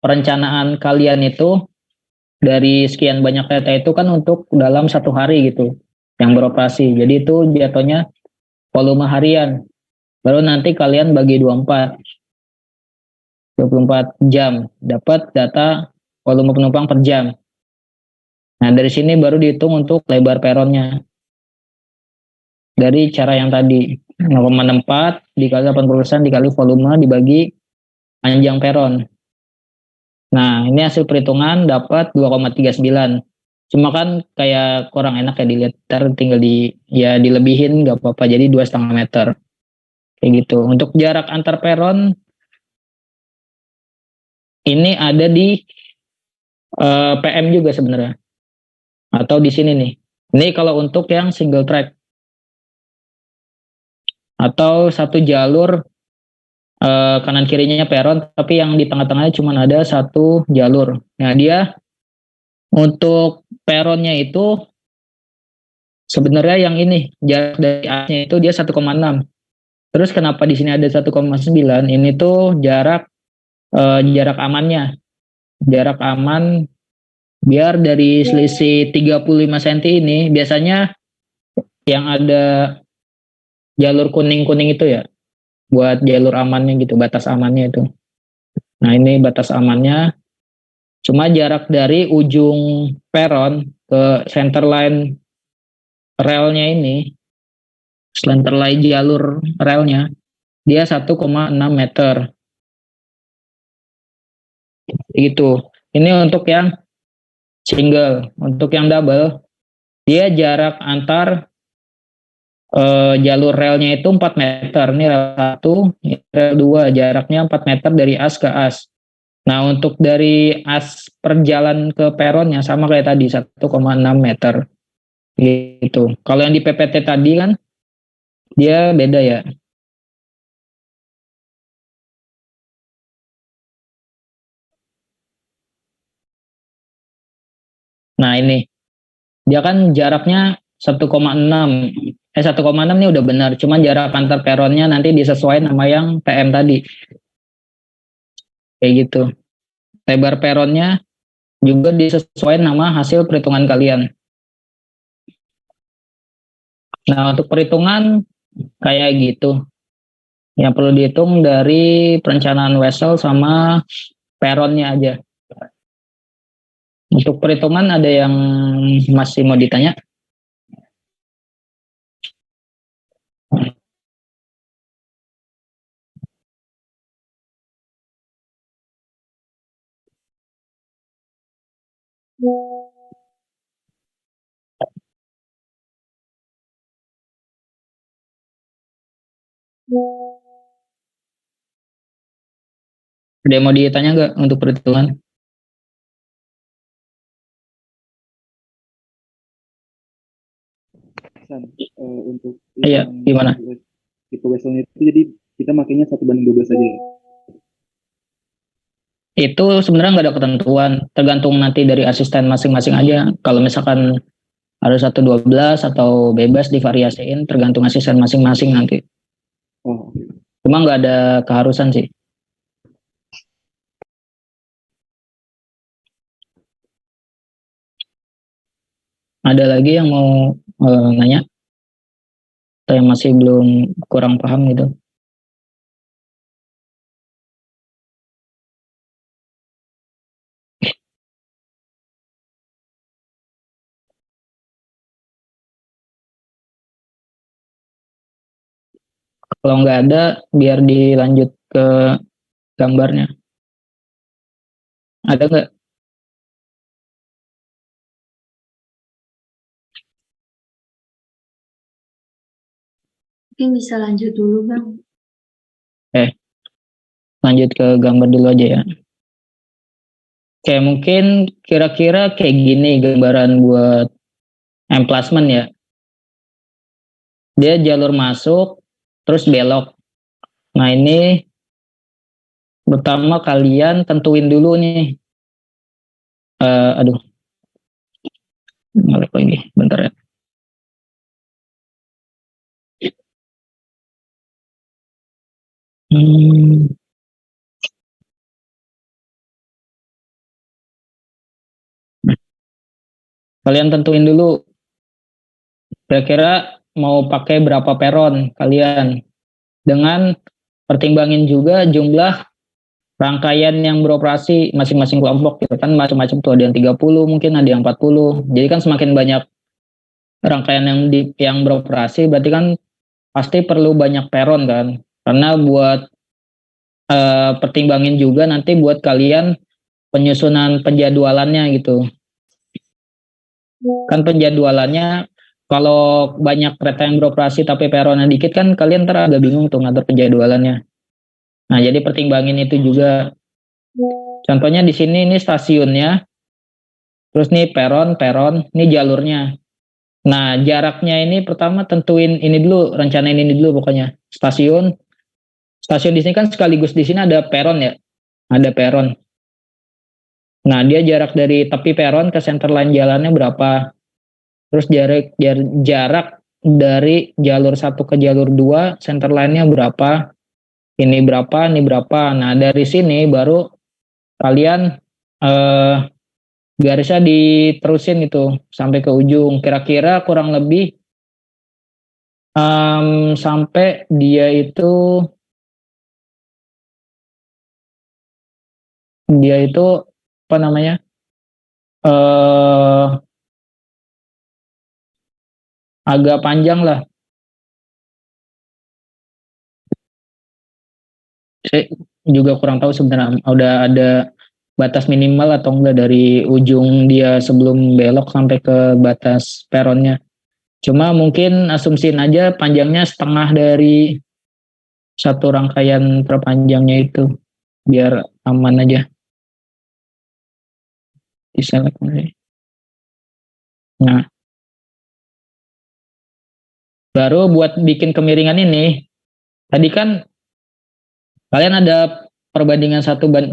perencanaan kalian itu dari sekian banyak kereta itu kan untuk dalam 1 hari gitu yang beroperasi. Jadi itu jatuhnya volume harian. Baru nanti kalian bagi 24 jam dapat data volume penumpang per jam. Nah, dari sini baru dihitung untuk lebar peronnya. Dari cara yang tadi 0,64 dikali 80% dikali volume dibagi panjang peron. Nah, ini hasil perhitungan dapat 2,39. Cuma kan kayak kurang enak ya dilihat, tinggal dilebihin nggak apa-apa, jadi 2,5 meter. Kayak gitu. Untuk jarak antar peron ini ada di PM juga sebenarnya. Atau di sini nih. Ini kalau untuk yang single track atau satu jalur kanan kirinya peron, tapi yang di tengah-tengahnya cuma ada satu jalur. Nah, dia untuk peronnya itu sebenarnya yang ini jarak dari A-nya itu dia 1,6. Terus kenapa di sini ada 1,9? Ini tuh jarak amannya. Jarak aman biar dari selisih 35 cm ini biasanya yang ada jalur kuning-kuning itu ya buat jalur amannya gitu, batas amannya itu. Nah, ini batas amannya. Cuma jarak dari ujung peron ke center line relnya ini, center line jalur relnya, dia 1,6 meter. Gitu. Ini untuk yang single. Untuk yang double, dia jarak antar jalur relnya itu 4 meter. Ini rel 1, rel 2, jaraknya 4 meter dari as ke as. Nah, untuk dari as perjalan ke peronnya sama kayak tadi 1,6 meter. Gitu. Kalau yang di PPT tadi kan dia beda ya. Nah, ini dia kan jaraknya 1,6. 1,6 ini udah benar, cuma jarak antar peronnya nanti disesuaikan sama yang TM tadi. Kayak gitu. Lebar peronnya juga disesuaikan sama hasil perhitungan kalian. Nah, untuk perhitungan kayak gitu. Yang perlu dihitung dari perencanaan vessel sama peronnya aja. Untuk perhitungan ada yang masih mau ditanya? Ada yang mau ditanya nggak untuk perhitungan? Untuk Iya, gimana? tipe vesselnya itu jadi kita makainya 1:12 aja ya? Itu sebenarnya nggak ada ketentuan, tergantung nanti dari asisten masing-masing aja. Kalau misalkan harus 1,12 atau bebas divariasiin, tergantung asisten masing-masing nanti. Oh, oke. Cuma nggak ada keharusan sih. Ada lagi yang mau nanya? Atau yang masih belum kurang paham gitu? Kalau nggak ada, biar dilanjut ke gambarnya. Ada nggak? Mungkin bisa lanjut dulu, Bang. Lanjut ke gambar dulu aja ya. Kayak mungkin kira-kira kayak gini gambaran buat emplacement ya. Dia jalur masuk, terus belok. Nah, ini pertama kalian tentuin dulu nih. Aduh, balik lagi, bentar ya. Kalian tentuin dulu kira-kira mau pakai berapa peron kalian, dengan pertimbangin juga jumlah rangkaian yang beroperasi masing-masing kelompok gitu kan, macam-macam tuh, ada yang 30 mungkin, ada yang 40. Jadi kan semakin banyak rangkaian yang beroperasi berarti kan pasti perlu banyak peron kan, karena buat pertimbangin juga nanti buat kalian penyusunan penjadwalannya gitu kan. Penjadwalannya kalau banyak kereta yang beroperasi tapi peronnya dikit kan kalian ntar agak bingung tuh ngatur penjadwalannya. Nah, jadi pertimbangin itu juga. Contohnya di sini ini stasiunnya, terus nih peron, ini jalurnya. Nah, jaraknya ini pertama tentuin ini dulu, rencanain ini dulu pokoknya. Stasiun di sini kan sekaligus di sini ada peron ya, ada peron. Nah, dia jarak dari tepi peron ke center line jalannya berapa? Terus jarak dari jalur 1 ke jalur 2 center line-nya berapa? Ini berapa, ini berapa. Nah, dari sini baru kalian garisnya diterusin itu sampai ke ujung. Kira-kira kurang lebih sampai dia itu apa namanya? Agak panjang lah. Saya juga kurang tahu sebenarnya udah ada batas minimal atau enggak dari ujung dia sebelum belok sampai ke batas peronnya. Cuma mungkin asumsiin aja panjangnya setengah dari satu rangkaian terpanjangnya itu biar aman aja. Diselect. Nah, baru buat bikin kemiringan ini, tadi kan kalian ada perbandingan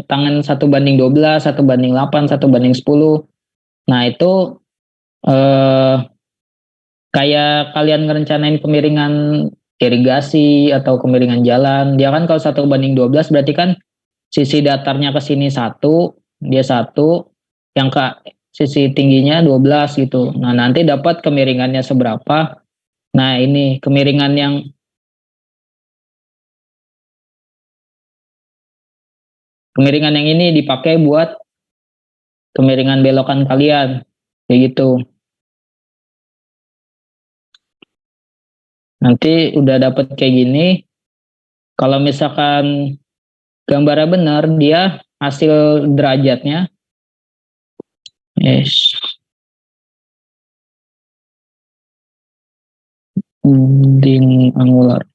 tangan 1:12, 1:8, 1:10. Nah, itu kayak kalian ngerencanain kemiringan irigasi atau kemiringan jalan. Dia kan kalau 1:12 berarti kan sisi datarnya ke sini 1, dia 1, yang ke sisi tingginya 12 gitu. Nah, nanti dapat kemiringannya seberapa. Nah, ini kemiringan yang ini dipakai buat kemiringan belokan kalian. Kayak gitu. Nanti udah dapet kayak gini, kalau misalkan gambarnya benar, dia hasil derajatnya, dinding angular.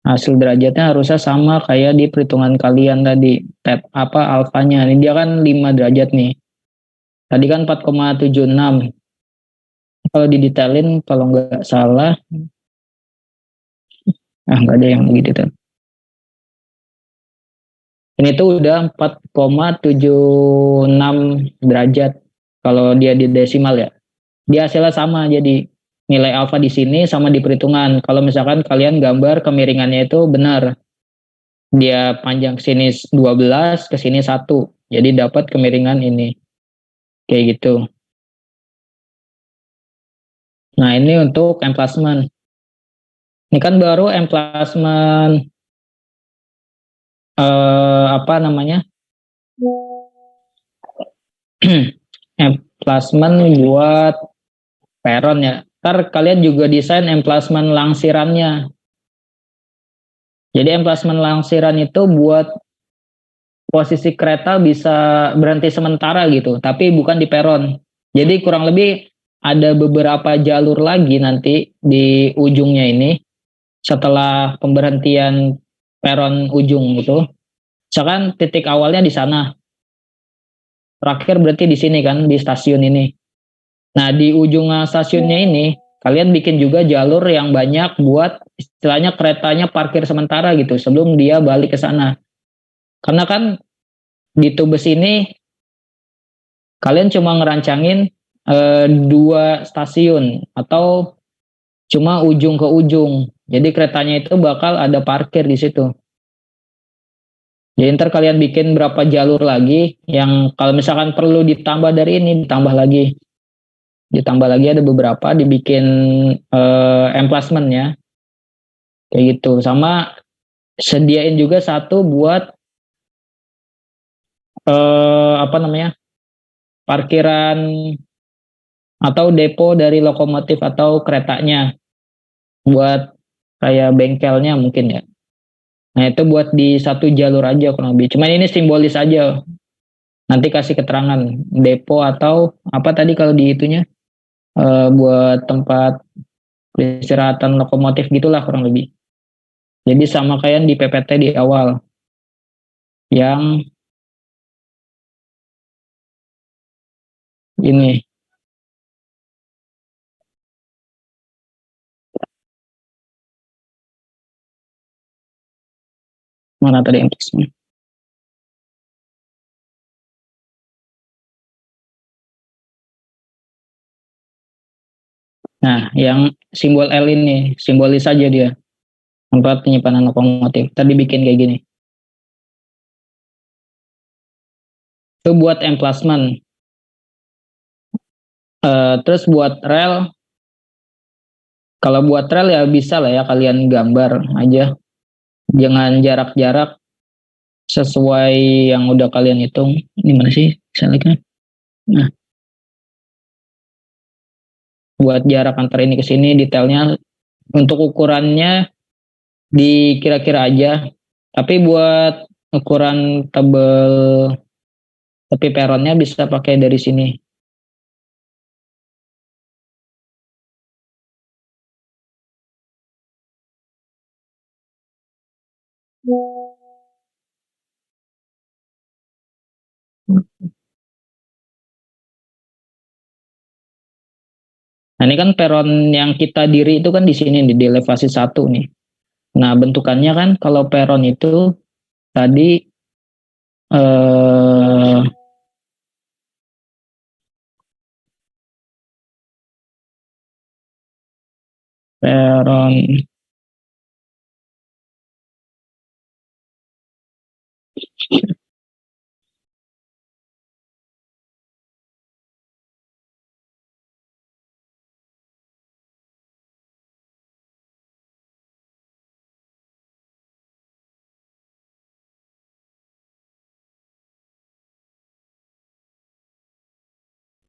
Hasil derajatnya harusnya sama kayak di perhitungan kalian tadi, tab alfanya. Ini dia kan 5 derajat nih. Tadi kan 4,76. Kalau didetailin, kalau nggak salah, nggak ada yang lebih detail. Ini tuh udah 4,76 derajat kalau dia di desimal ya. Dia hasilnya sama, jadi nilai alfa di sini sama di perhitungan. Kalau misalkan kalian gambar kemiringannya itu benar. Dia panjang ke sini 12, ke sini 1. Jadi dapat kemiringan ini. Kayak gitu. Nah, ini untuk emplacement. Ini kan baru emplacement apa namanya? Emplacement buat peron ya. Ntar kalian juga desain emplacement langsirannya. Jadi emplacement langsiran itu buat posisi kereta bisa berhenti sementara gitu, tapi bukan di peron. Jadi kurang lebih ada beberapa jalur lagi nanti di ujungnya ini setelah pemberhentian peron ujung gitu. Misalkan titik awalnya di sana, terakhir berarti di sini kan, di stasiun ini. Nah, di ujung stasiunnya ini, kalian bikin juga jalur yang banyak buat istilahnya keretanya parkir sementara gitu, sebelum dia balik ke sana. Karena kan di Tubes ini, kalian cuma ngerancangin 2 stasiun, atau cuma ujung ke ujung. Jadi keretanya itu bakal ada parkir di situ. Jadi ntar kalian bikin berapa jalur lagi, yang kalau misalkan perlu ditambah dari ini, ditambah lagi. Ditambah lagi ada beberapa, dibikin emplacement-nya. Kayak gitu. Sama sediain juga satu buat parkiran atau depo dari lokomotif atau keretanya. Buat kayak bengkelnya mungkin ya. Nah, itu buat di satu jalur aja kurang lebih. Cuman ini simbolis aja. Nanti kasih keterangan depo atau apa tadi kalau di itunya, buat tempat peristirahatan lokomotif gitulah kurang lebih. Jadi sama kayak di PPT di awal. Yang ini. Mana tadi yang plusnya? Nah, yang simbol L ini, simbolis saja dia. Tempat penyimpanan lokomotif. Tadi bikin kayak gini. Itu buat emplacement. Terus buat rel, kalau buat rel ya bisa lah ya kalian gambar aja. Jangan jarak-jarak sesuai yang udah kalian hitung. Ini mana sih? Misalnya. Nah, buat jarak antar ini ke sini detailnya untuk ukurannya dikira-kira aja. Tapi buat ukuran tebel tepi peronnya bisa pakai dari sini. Nah, ini kan peron yang kita diri itu kan di sini nih, di elevasi 1 nih. Nah, bentukannya kan kalau peron itu tadi peron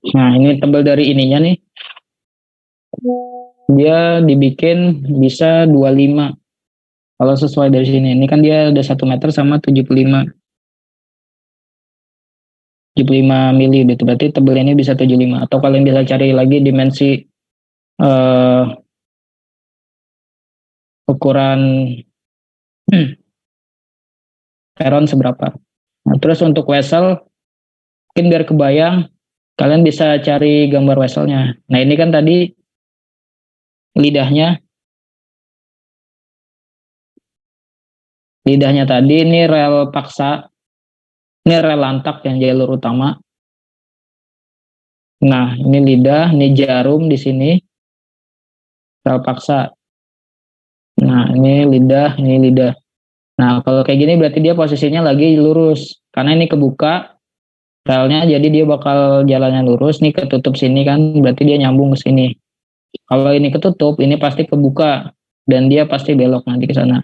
nah ini tebal dari ininya nih. Dia dibikin bisa 25. Kalau sesuai dari sini. Ini kan dia udah 1 meter sama 75 mili gitu. Berarti tebalnya ini bisa 75. Atau kalian bisa cari lagi dimensi ukuran peron seberapa. Nah, terus untuk wesel, mungkin biar kebayang, kalian bisa cari gambar weselnya. Nah, ini kan tadi lidahnya tadi ini rel paksa, ini rel lantak yang jalur utama. Nah, ini lidah, ini jarum di sini, rel paksa. Nah, ini lidah, ini lidah. Nah, kalau kayak gini berarti dia posisinya lagi lurus. Karena ini kebuka relnya, jadi dia bakal jalannya lurus. Nih ketutup sini kan, berarti dia nyambung ke sini. Kalau ini ketutup, ini pasti kebuka. Dan dia pasti belok nanti ke sana.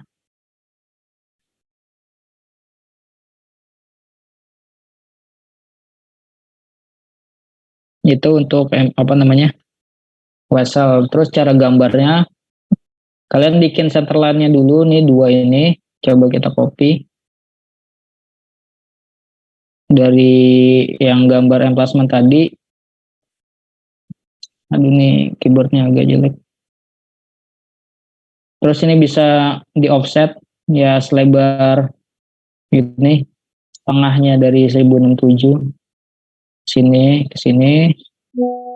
Itu untuk wesel. Terus cara gambarnya, kalian bikin centerline-nya dulu nih 2 ini, coba kita copy dari yang gambar emplacement tadi. Aduh nih keyboardnya agak jelek. Terus ini bisa di offset ya selebar gini, tengahnya dari 1067 sini ke sini,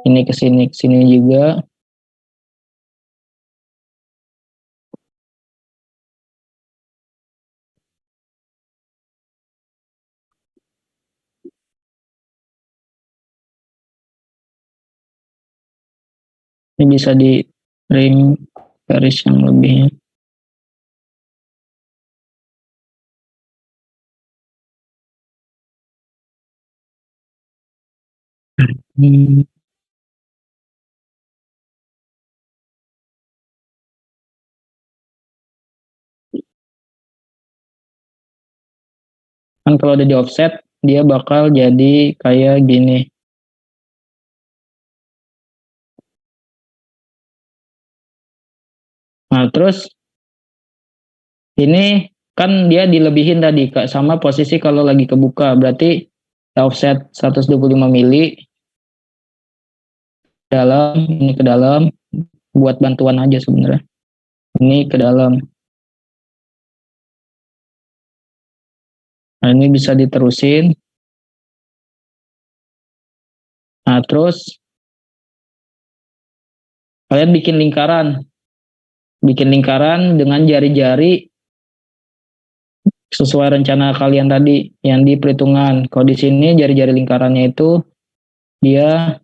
ini ke sini juga. Ini bisa di rim garis yang lebih. Kan kalau udah di offset dia bakal jadi kayak gini. Nah, terus ini kan dia dilebihin tadi Kak, sama posisi kalau lagi kebuka. Berarti kita offset 125 mili dalam, ini ke dalam, buat bantuan aja sebenarnya. Ini ke dalam. Nah, ini bisa diterusin. Nah, terus kalian bikin lingkaran. Bikin lingkaran dengan jari-jari sesuai rencana kalian tadi yang di perhitungan. Kalau di sini jari-jari lingkarannya itu dia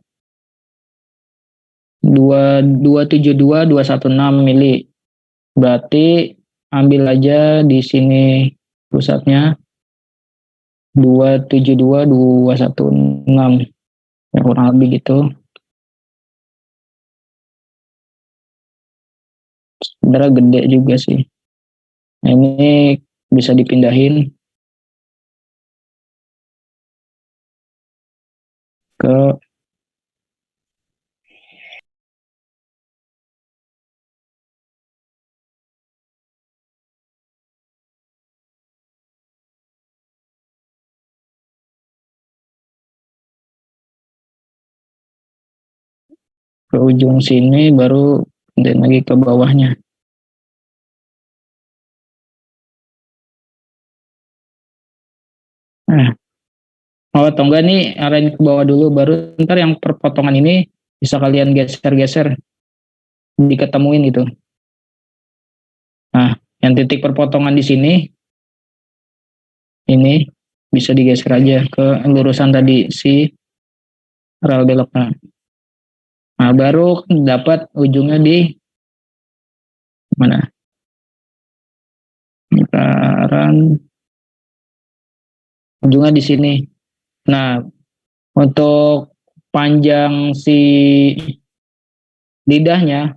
272,216 mili. Berarti ambil aja di sini pusatnya 272,216, ya kurang lebih gitu. Sebenarnya gede juga sih. Nah, ini bisa dipindahin ke ujung sini, baru dan lagi ke bawahnya. Nah, atau enggak nih arahin ke bawah dulu, baru ntar yang perpotongan ini bisa kalian geser-geser, diketemuin itu. Nah, yang titik perpotongan di sini ini bisa digeser aja ke lurusan tadi si rel beloknya. Nah, baru dapat ujungnya di mana? Lingkaran ujungnya di sini. Nah, untuk panjang si lidahnya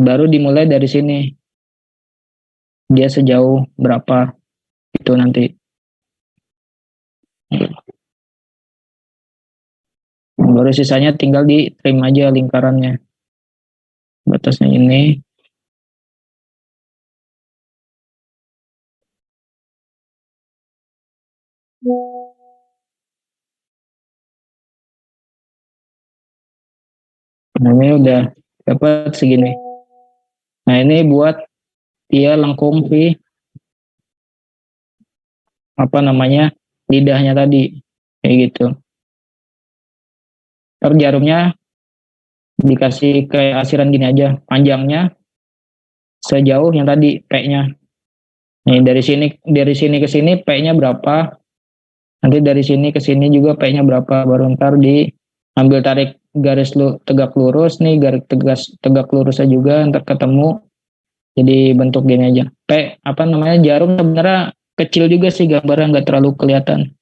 baru dimulai dari sini. Dia sejauh berapa itu nanti. Baru sisanya tinggal di trim aja lingkarannya. Batasnya ini. Nah, ini udah dapat segini. Nah, ini buat dia lengkung di apa namanya lidahnya tadi, kayak gitu. Ntar jarumnya dikasih kayak asiran gini aja, panjangnya sejauh yang tadi P-nya. Nih dari sini ke sini P-nya berapa? Nanti dari sini ke sini juga P-nya berapa? Baru ntar diambil tarik garis tegak lurus nih, garis tegak lurusnya juga ntar ketemu. Jadi bentuk gini aja. P apa namanya jarum sebenarnya kecil juga sih, gambarnya nggak terlalu kelihatan.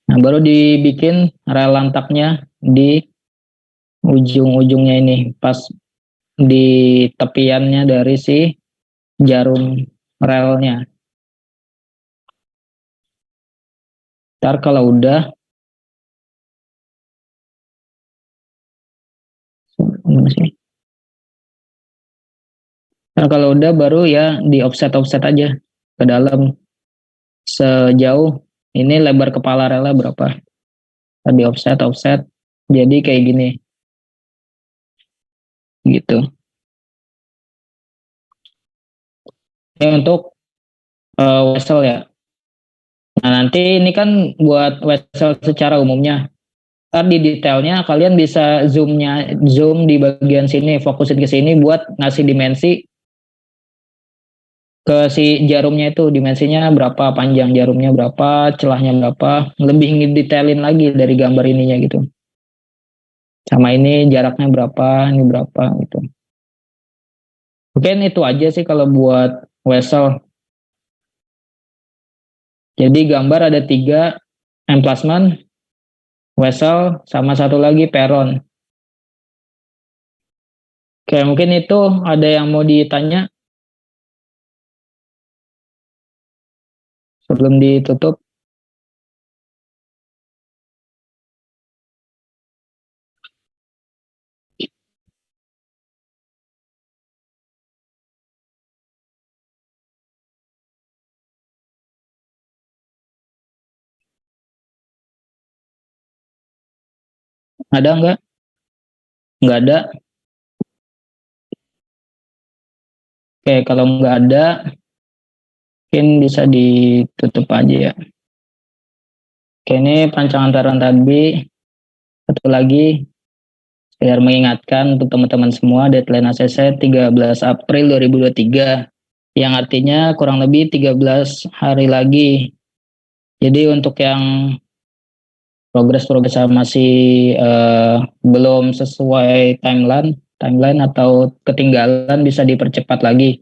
Nah, baru dibikin rel lantaknya di ujung-ujungnya ini, pas di tepiannya dari si jarum relnya. Ntar kalau udah baru ya di offset aja ke dalam sejauh ini lebar kepala relnya berapa. Di offset jadi kayak gini gitu. Ini untuk wesel ya. Nah, nanti ini kan buat wesel secara umumnya. Ntar di detailnya kalian bisa zoom di bagian sini, fokusin ke sini buat ngasih dimensi ke si jarumnya itu, dimensinya berapa, panjang jarumnya berapa, celahnya berapa, lebih ngedetailin lagi dari gambar ininya gitu. Sama ini jaraknya berapa, ini berapa gitu. Mungkin itu aja sih kalau buat wesel. Jadi gambar ada 3, emplacement, wesel, sama satu lagi peron. Oke, mungkin itu ada yang mau ditanya sebelum ditutup. Ada nggak? Nggak ada. Oke, kalau nggak ada, mungkin bisa ditutup aja ya. Oke, ini pancangan taran tadi. Satu lagi, Biar mengingatkan untuk teman-teman semua, deadline ACC 13 April 2023, yang artinya kurang lebih 13 hari lagi. Jadi untuk yang progres masih belum sesuai timeline atau ketinggalan, bisa dipercepat lagi.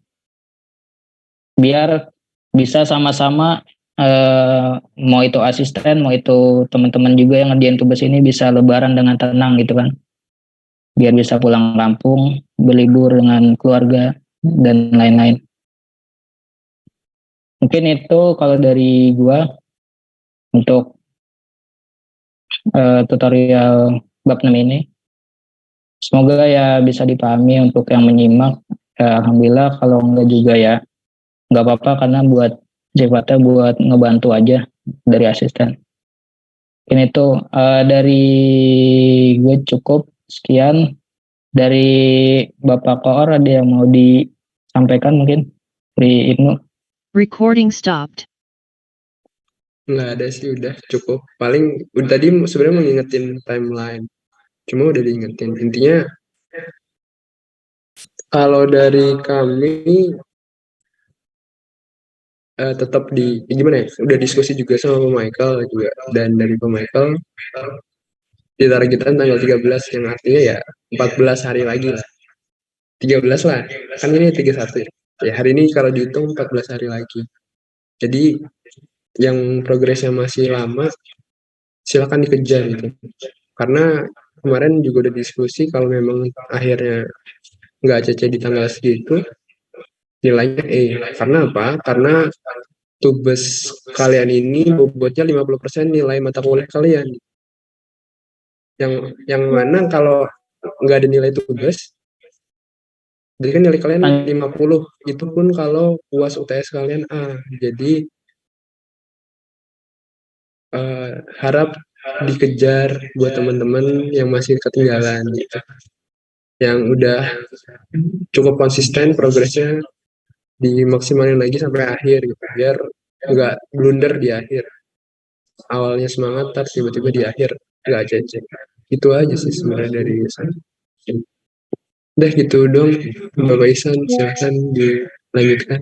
Biar bisa sama-sama mau itu asisten, mau itu teman-teman juga yang ngerjain tugas ini bisa lebaran dengan tenang gitu kan. Biar bisa pulang kampung, berlibur dengan keluarga, dan lain-lain. Mungkin itu kalau dari gua untuk tutorial bab 6 ini. Semoga ya bisa dipahami untuk yang menyimak. Alhamdulillah, kalau enggak juga ya nggak apa-apa, karena buat sifatnya buat ngebantu aja dari asisten. Ini tuh dari gue cukup sekian. Dari Bapak Koor ada yang mau disampaikan mungkin dari Ibnu? Recording stopped. Nggak ada sih, udah cukup. Paling tadi sebenarnya mau ngingetin timeline, cuma udah diingetin. Intinya kalau dari kami tetap gimana ya, udah diskusi juga sama Pak Michael juga, dan dari Pak Michael ditargetkan tanggal 13, yang artinya ya 14 hari lagi lah. 13 lah, kan ini 31 ya. Hari ini kalau dihitung 14 hari lagi. Jadi yang progresnya masih lama, silakan dikejar gitu. Karena kemarin juga udah diskusi, kalau memang akhirnya nggak ACC di tanggal segitu, nilainya E. Karena apa? Karena tugas kalian ini bobotnya 50% nilai mata kuliah kalian. Yang mana kalau nggak ada nilai tugas, jadi kan nilai kalian 50, itu pun kalau UAS UTS kalian A. Jadi harap dikejar buat teman-teman yang masih ketinggalan gitu. Yang udah cukup konsisten progresnya, dimaksimalin lagi sampai akhir gitu, biar nggak blunder di akhir. Awalnya semangat, tapi tiba-tiba di akhir nggak ACC. Itu aja sih sebenarnya dari saya. Udah gitu dong, Bapak Ihsan, silahkan dilanjutkan.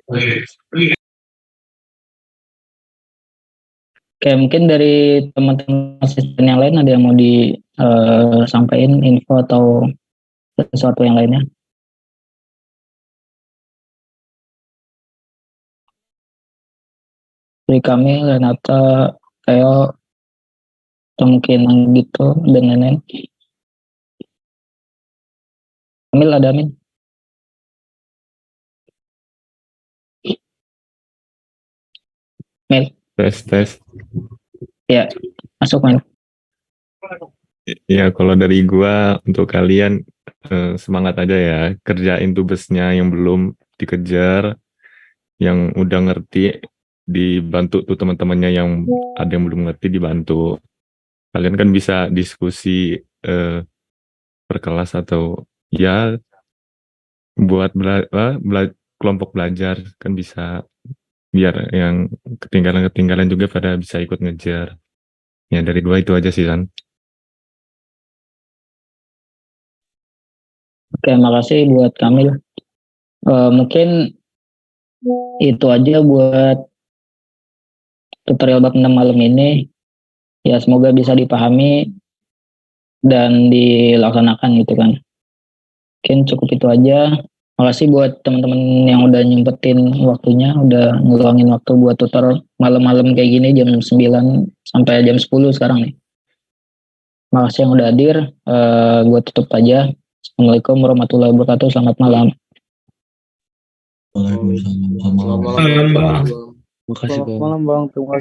Oke, mungkin dari teman-teman asisten yang lain ada yang mau disampaikan info atau sesuatu yang lainnya? Dari kami, Renata, Theo, atau mungkin gitu, dan lain-lain. Amil, ada Amin? Mel? Tes. Ya, masuk Mel. Ya, kalau dari gua untuk kalian semangat aja ya, kerjain tugasnya yang belum dikejar, yang udah ngerti dibantu tuh teman-temannya, yang ada yang belum ngerti dibantu. Kalian kan bisa diskusi per kelas atau ya buat kelompok belajar kan bisa, biar yang ketinggalan juga pada bisa ikut ngejar. Ya dari gua itu aja sih, San. Oke, makasih buat Kamil. Mungkin itu aja buat tutorial bab 6 malam ini. Ya, semoga bisa dipahami dan dilaksanakan gitu kan. Mungkin cukup itu aja. Makasih buat teman-teman yang udah nyempetin waktunya, udah ngeluangin waktu buat tutor malam-malam kayak gini, jam 9 sampai jam 10 sekarang nih. Makasih yang udah hadir. Gue tutup aja. Assalamualaikum warahmatullahi wabarakatuh. Selamat malam. Waalaikumsalam. Selamat malam, Bang. Makasih, Selamat malam Bang, terima kasih.